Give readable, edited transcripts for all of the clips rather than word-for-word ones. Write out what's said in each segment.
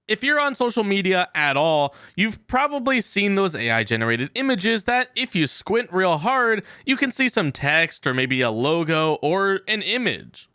If you're on social media at all, you've probably seen those AI generated images that if you squint real hard, you can see some text or maybe a logo or an image.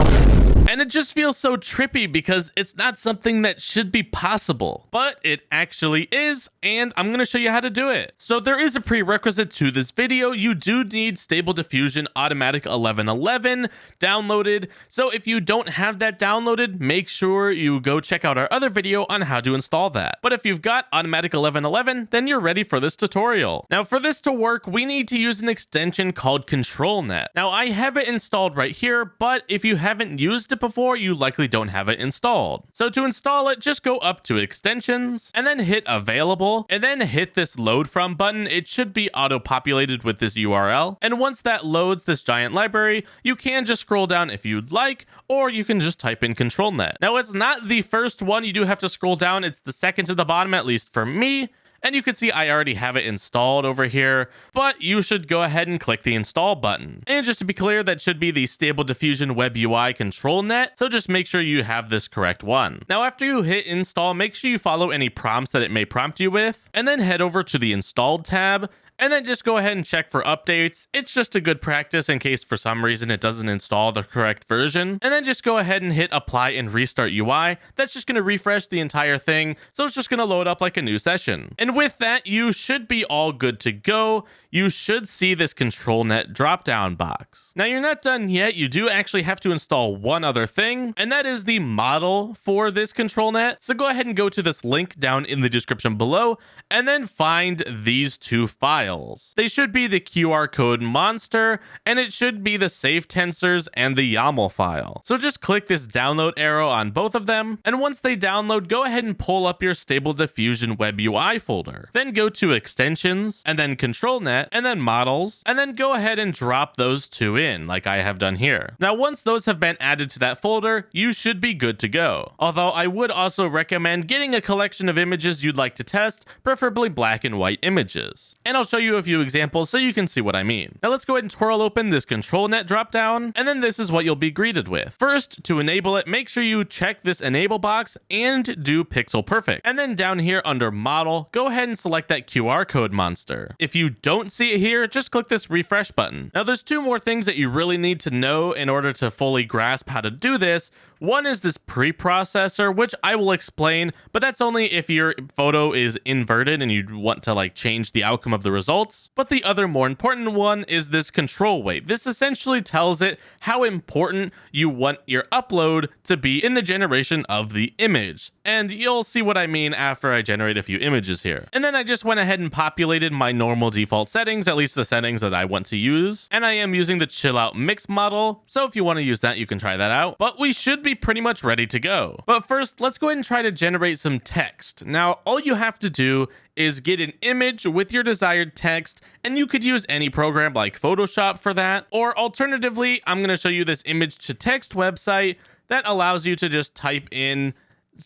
And it just feels so trippy because it's not something that should be possible, but it actually is, and I'm going to show you how to do it. So there is a prerequisite to this video. You do need Stable Diffusion Automatic 1111 downloaded. So if you don't have that downloaded, make sure you go check out our other video on how to install that. But if you've got Automatic 1111, then you're ready for this tutorial. Now for this to work, we need to use an extension called ControlNet. Now I have it installed right here, but if you haven't used it before, you likely don't have it installed. So to install it, just go up to extensions and then hit available and then hit this load from button. It should be auto-populated with this URL. And once that loads this giant library, you can just scroll down if you'd like, or you can just type in ControlNet. Now it's not the first one you do have to scroll down. It's the second to the bottom, at least for me. And you can see I already have it installed over here, but you should go ahead and click the install button. And just to be clear, that should be the Stable Diffusion Web UI ControlNet, so just make sure you have this correct one. Now after you hit install, make sure you follow any prompts that it may prompt you with, and then head over to the installed tab, and then just go ahead and check for updates. It's just a good practice in case for some reason it doesn't install the correct version. And then just go ahead and hit apply and restart UI. That's just going to refresh the entire thing. So it's just going to load up like a new session. And with that, you should be all good to go. You should see this ControlNet drop-down box. Now you're not done yet. You do actually have to install one other thing, and that is the model for this ControlNet. So go ahead and go to this link down in the description below, and then find these two files. They should be the QRCode Monster, and it should be the safe tensors and the YAML file. So just click this download arrow on both of them, and once they download, go ahead and pull up your Stable Diffusion Web UI folder. Then go to Extensions, and then ControlNet, and then Models, and then go ahead and drop those two in, like I have done here. Now, once those have been added to that folder, you should be good to go. Although I would also recommend getting a collection of images you'd like to test, preferably black and white images. And I'll show you a few examples so you can see what I mean. Now let's go ahead and twirl open this ControlNet dropdown, and then this is what you'll be greeted with. First, to enable it, make sure you check this enable box and do pixel perfect. And then down here under model, go ahead and select that QRCode Monster. If you don't see it here, just click this refresh button. Now there's two more things that you really need to know in order to fully grasp how to do this. One is this preprocessor, which I will explain, but that's only if your photo is inverted and you want to like change the outcome of the results. But the other more important one is this control weight. This essentially tells it how important you want your upload to be in the generation of the image. And you'll see what I mean after I generate a few images here. And then I just went ahead and populated my normal default settings, at least the settings that I want to use. And I am using the chill out mix model. So if you want to use that, you can try that out. But we should be pretty much ready to go. But first, let's go ahead and try to generate some text. Now, all you have to do is get an image with your desired text, and you could use any program like Photoshop for that. Or alternatively, I'm going to show you this image to text website that allows you to just type in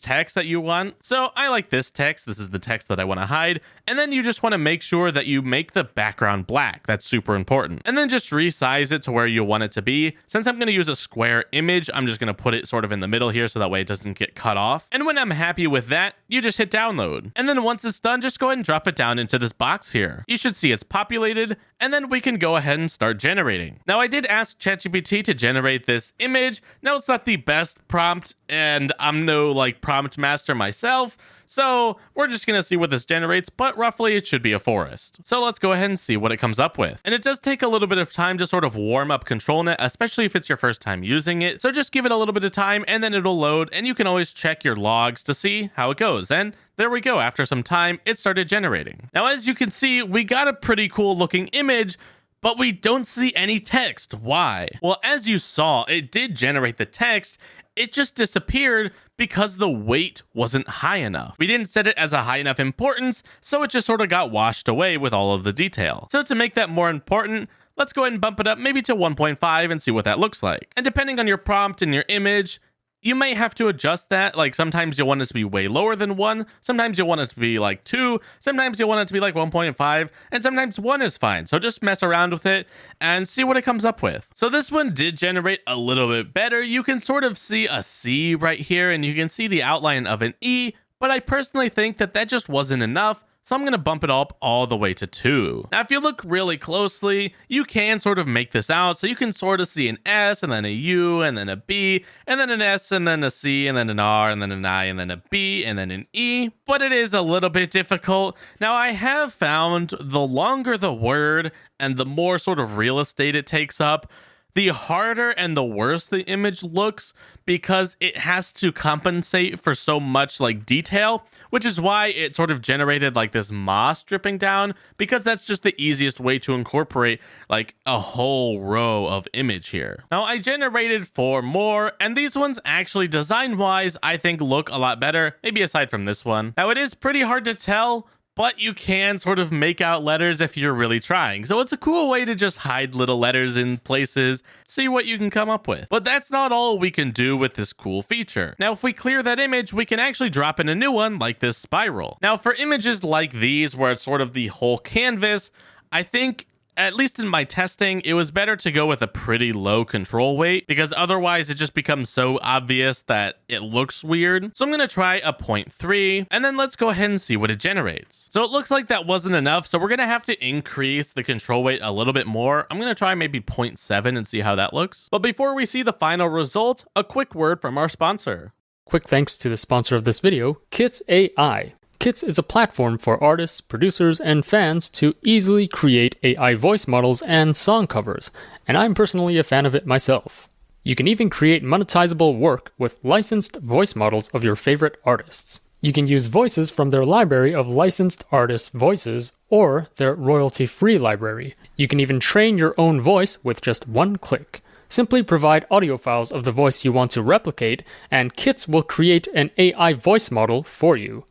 text that you want. So I like this text. This is the text that I want to hide. And then you just want to make sure that you make the background black. That's super important. And then just resize it to where you want it to be. Since I'm going to use a square image, I'm just going to put it sort of in the middle here so that way it doesn't get cut off. And when I'm happy with that, you just hit download. And then once it's done, just go ahead and drop it down into this box here. You should see it's populated, and then we can go ahead and start generating. Now I did ask ChatGPT to generate this image. Now it's not the best prompt, and I'm no like prompt master myself, so we're just going to see what this generates, but roughly it should be a forest. So let's go ahead and see what it comes up with. And it does take a little bit of time to sort of warm up ControlNet, especially if it's your first time using it. So just give it a little bit of time and then it'll load, and you can always check your logs to see how it goes. And there we go. After some time, it started generating. Now, as you can see, we got a pretty cool looking image, but we don't see any text. Why? Well, as you saw, it did generate the text. It just disappeared because the weight wasn't high enough. We didn't set it as a high enough importance, so it just sort of got washed away with all of the detail. So to make that more important, let's go ahead and bump it up maybe to 1.5 and see what that looks like. And depending on your prompt and your image, you may have to adjust that. Like sometimes you'll want it to be way lower than 1, sometimes you'll want it to be like 2, sometimes you'll want it to be like 1.5, and sometimes 1 is fine. So just mess around with it and see what it comes up with. So this one did generate a little bit better. You can sort of see a C right here, and you can see the outline of an E, but I personally think that that just wasn't enough, so I'm going to bump it up all the way to 2. Now, if you look really closely, you can sort of make this out, so you can sort of see an S, and then a U, and then a B, and then an S, and then a C, and then an R, and then an I, and then a B, and then an E, but it is a little bit difficult. Now, I have found the longer the word, and the more sort of real estate it takes up, the harder and the worse the image looks, because it has to compensate for so much like detail, which is why it sort of generated like this moss dripping down, because that's just the easiest way to incorporate like a whole row of image here. Now I generated 4 more, and these ones actually design wise I think look a lot better, maybe aside from this one. Now it is pretty hard to tell, but you can sort of make out letters if you're really trying. So it's a cool way to just hide little letters in places, see what you can come up with. But that's not all we can do with this cool feature. Now, if we clear that image, we can actually drop in a new one like this spiral. Now, for images like these, where it's sort of the whole canvas, I think, at least in my testing, it was better to go with a pretty low control weight, because otherwise it just becomes so obvious that it looks weird. So I'm going to try a 0.3, and then let's go ahead and see what it generates. So it looks like that wasn't enough, so we're going to have to increase the control weight a little bit more. I'm going to try maybe 0.7 and see how that looks. But before we see the final result, a quick word from our sponsor. Quick thanks to the sponsor of this video, Kits AI. Kits is a platform for artists, producers, and fans to easily create AI voice models and song covers, and I'm personally a fan of it myself. You can even create monetizable work with licensed voice models of your favorite artists. You can use voices from their library of licensed artist voices or their royalty-free library. You can even train your own voice with just one click. Simply provide audio files of the voice you want to replicate, and Kits will create an AI voice model for you.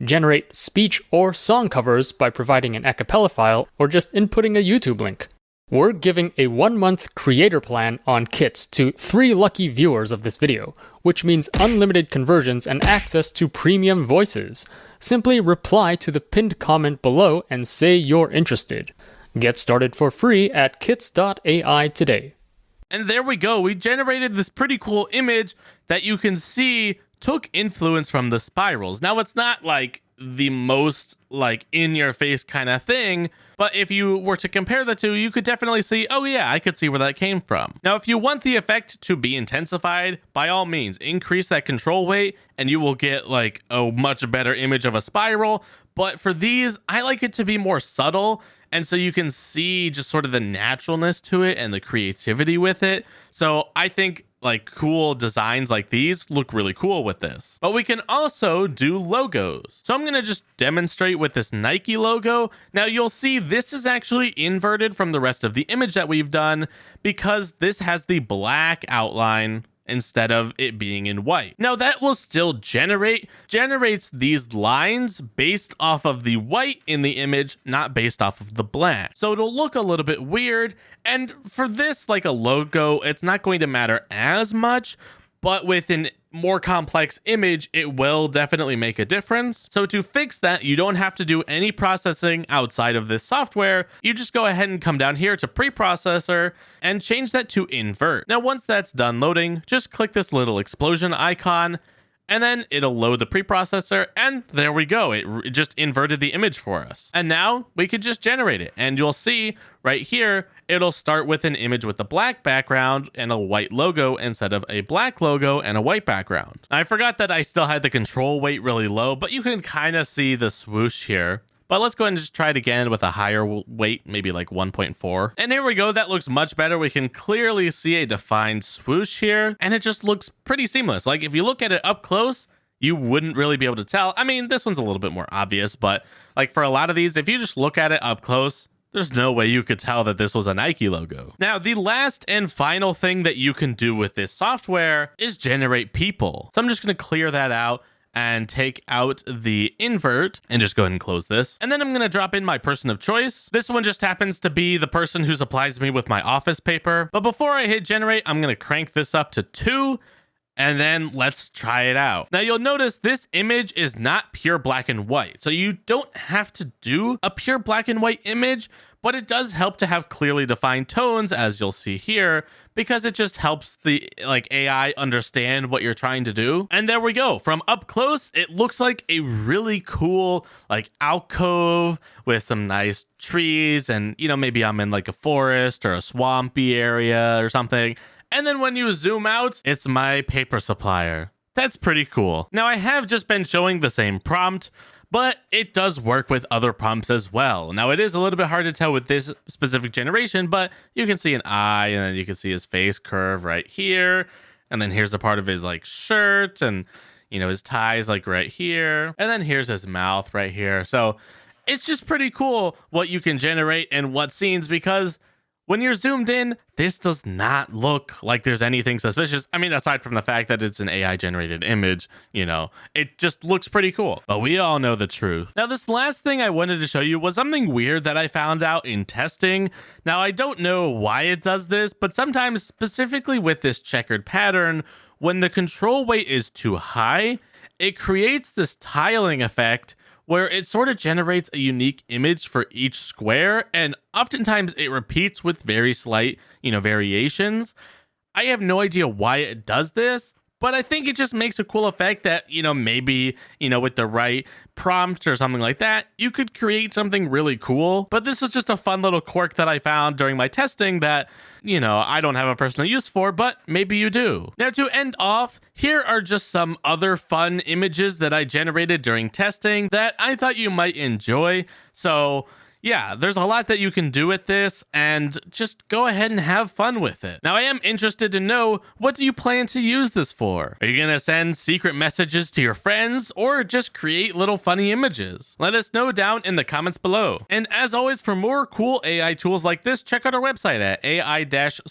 Generate speech or song covers by providing an a cappella file or just inputting a YouTube link. We're giving a 1-month creator plan on Kits to 3 lucky viewers of this video, which means unlimited conversions and access to premium voices. Simply reply to the pinned comment below and say you're interested. Get started for free at kits.ai today. And there we go. We generated this pretty cool image that you can see took influence from the spirals. Now, it's not like the most like in your face kind of thing, but if you were to compare the two, you could definitely see, oh yeah, I could see where that came from. Now, if you want the effect to be intensified, by all means, increase that control weight and you will get like a much better image of a spiral. But for these, I like it to be more subtle, and so you can see just sort of the naturalness to it and the creativity with it. So I think like cool designs like these look really cool with this. But we can also do logos. So I'm going to just demonstrate with this Nike logo. Now you'll see this is actually inverted from the rest of the image that we've done, because this has the black outline instead of it being in white. Now that will still generates these lines based off of the white in the image, not based off of the black. So it'll look a little bit weird. And for this, like a logo, it's not going to matter as much, but with an more complex image, it will definitely make a difference. So to fix that, you don't have to do any processing outside of this software. You just go ahead and come down here to preprocessor and change that to invert. Now, once that's done loading, just click this little explosion icon, and then it'll load the preprocessor, and there we go. It just inverted the image for us. And now we could just generate it, and you'll see right here, it'll start with an image with a black background and a white logo instead of a black logo and a white background. I forgot that I still had the control weight really low, but you can kind of see the swoosh here. But let's go ahead and just try it again with a higher weight, maybe like 1.4. And here we go. That looks much better. We can clearly see a defined swoosh here, and it just looks pretty seamless. Like if you look at it up close, you wouldn't really be able to tell. I mean, this one's a little bit more obvious, but like for a lot of these, if you just look at it up close, there's no way you could tell that this was a Nike logo. Now, the last and final thing that you can do with this software is generate people. So I'm just going to clear that out and take out the invert and just go ahead and close this. And then I'm going to drop in my person of choice. This one just happens to be the person who supplies me with my office paper. But before I hit generate, I'm going to crank this up to 2. And then let's try it out. Now you'll notice this image is not pure black and white. So you don't have to do a pure black and white image, but it does help to have clearly defined tones, as you'll see here, because it just helps the AI understand what you're trying to do. And there we go. From up close, it looks like a really cool alcove with some nice trees, and maybe I'm in like a forest or a swampy area or something. And then when you zoom out, it's my paper supplier. That's pretty cool. Now I have just been showing the same prompt, but it does work with other prompts as well. Now it is a little bit hard to tell with this specific generation, but you can see an eye, and then you can see his face curve right here. And then here's a part of his shirt, and his tie's right here. And then here's his mouth right here. So it's just pretty cool what you can generate and what scenes, because when you're zoomed in, this does not look like there's anything suspicious. I mean, aside from the fact that it's an AI generated image, it just looks pretty cool. But we all know the truth. Now, this last thing I wanted to show you was something weird that I found out in testing. Now, I don't know why it does this, but sometimes, specifically with this checkered pattern, when the control weight is too high, it creates this tiling effect where it sort of generates a unique image for each square, and oftentimes it repeats with very slight, variations. I have no idea why it does this, but I think it just makes a cool effect that, maybe, with the right prompt or something like that, you could create something really cool. But this was just a fun little quirk that I found during my testing that, I don't have a personal use for, but maybe you do. Now, to end off, here are just some other fun images that I generated during testing that I thought you might enjoy. So yeah, there's a lot that you can do with this, and just go ahead and have fun with it. Now, I am interested to know, what do you plan to use this for? Are you going to send secret messages to your friends, or just create little funny images? Let us know down in the comments below. And as always, for more cool AI tools like this, check out our website at ai-search.io.